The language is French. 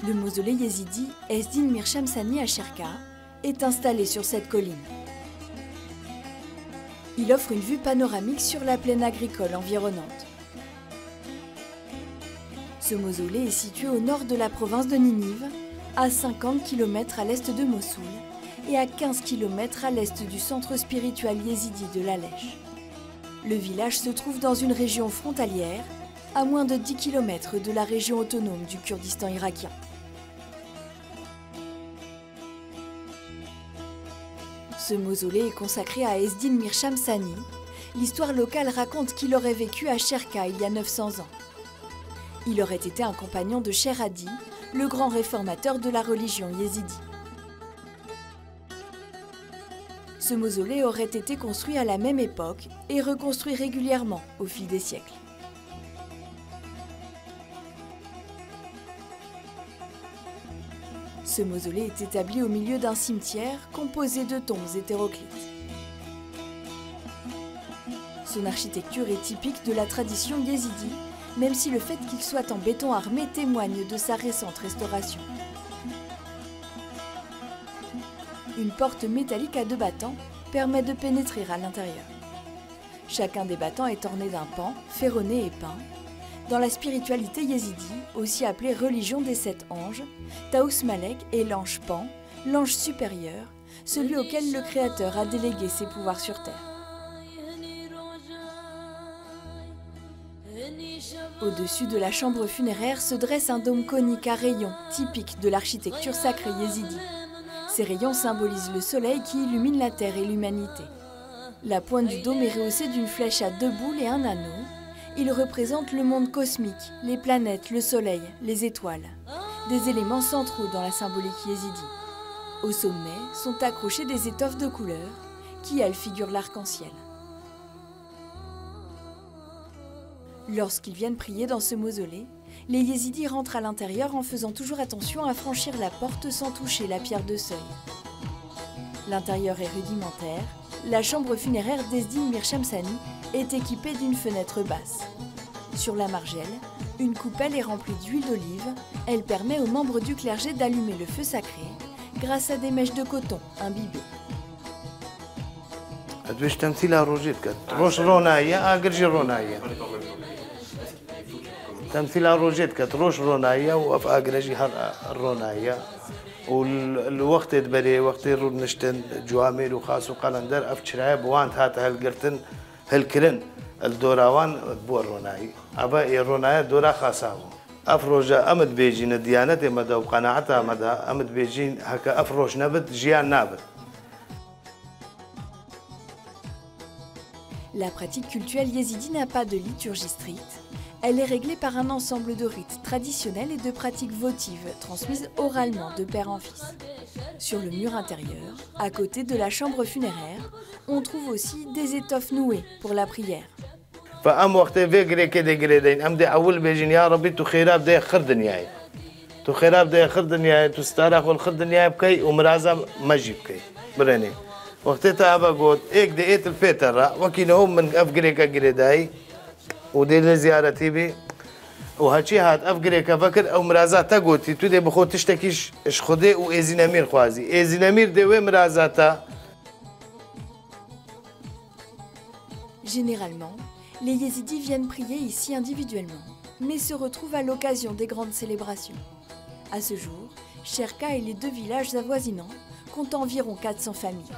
Le mausolée yézidi Ezdin Mir Shamsani à Sherka est installé sur cette colline. Il offre une vue panoramique sur la plaine agricole environnante. Ce mausolée est situé au nord de la province de Ninive, à 50 km à l'est de Mossoul et à 15 km à l'est du centre spirituel yézidi de l'Alech. Le village se trouve dans une région frontalière, à moins de 10 km de la région autonome du Kurdistan irakien. Ce mausolée est consacré à Ezdin Mir Shamsani. L'histoire locale raconte qu'il aurait vécu à Sherka il y a 900 ans. Il aurait été un compagnon de Sher Hadi, le grand réformateur de la religion yézidi. Ce mausolée aurait été construit à la même époque et reconstruit régulièrement au fil des siècles. Ce mausolée est établi au milieu d'un cimetière composé de tombes hétéroclites. Son architecture est typique de la tradition yézidi, même si le fait qu'il soit en béton armé témoigne de sa récente restauration. Une porte métallique à 2 battants permet de pénétrer à l'intérieur. Chacun des battants est orné d'un pan, ferronné et peint. Dans la spiritualité yézidi, aussi appelée religion des 7 anges, Taous Malek est l'ange Pan, l'ange supérieur, celui auquel le Créateur a délégué ses pouvoirs sur terre. Au-dessus de la chambre funéraire se dresse un dôme conique à rayons, typique de l'architecture sacrée yézidi. Ces rayons symbolisent le soleil qui illumine la terre et l'humanité. La pointe du dôme est rehaussée d'une flèche à 2 boules et un anneau. Il représente le monde cosmique, les planètes, le soleil, les étoiles. Des éléments centraux dans la symbolique yézidi. Au sommet sont accrochées des étoffes de couleurs qui, elles, figurent l'arc-en-ciel. Lorsqu'ils viennent prier dans ce mausolée, les yézidis rentrent à l'intérieur en faisant toujours attention à franchir la porte sans toucher la pierre de seuil. L'intérieur est rudimentaire. La chambre funéraire d'Ezdin Mir Shamsani est équipée d'une fenêtre basse. Sur la margelle, une coupelle est remplie d'huile d'olive. Elle permet aux membres du clergé d'allumer le feu sacré grâce à des mèches de coton imbibées. تمثيل روجيت كتروش رونايا وف اجرجي الرونايا والوقت تبري وقت رود نشتن جوامير وخاص وقلندر اف شرايب وانت هات هالقرتن هالكرن الدوراوان بو الروناي ابا الرونايا دورا خاصه افروجا امد بيجين ديانته مدى وقناعتها مدى امد بيجين هكا افروش نبت جيان نابت. La pratique cultuelle yézidi n'a pas de liturgie stricte. Elle est réglée par un ensemble de rites traditionnels et de pratiques votives transmises oralement de père en fils. Sur le mur intérieur, à côté de la chambre funéraire, on trouve aussi des étoffes nouées pour la prière. فأم وقت فيجري كده جريدين أم دي أول بيجين يا ربي تخيراب ده خردنياي تخيراب ده خردنياي تستارخ والخردنياي بكي ومرازا مجي بكي براني وقتها أبا قلت إيك دقيت الفترة وكينهم من أفجريكا جريداي ودي لزيارتي بي وهالشي هات أفجريكا فكر أو مرازا تقولتي تودي بخو تشتكيش إش خدي وإزينامير خوازي إزينامير ده وين مرازاتا. Généralement, les yézidis viennent prier ici individuellement, mais se retrouvent à l'occasion des grandes célébrations. À ce jour, Sherka et les 2 villages avoisinants comptent environ 400 familles.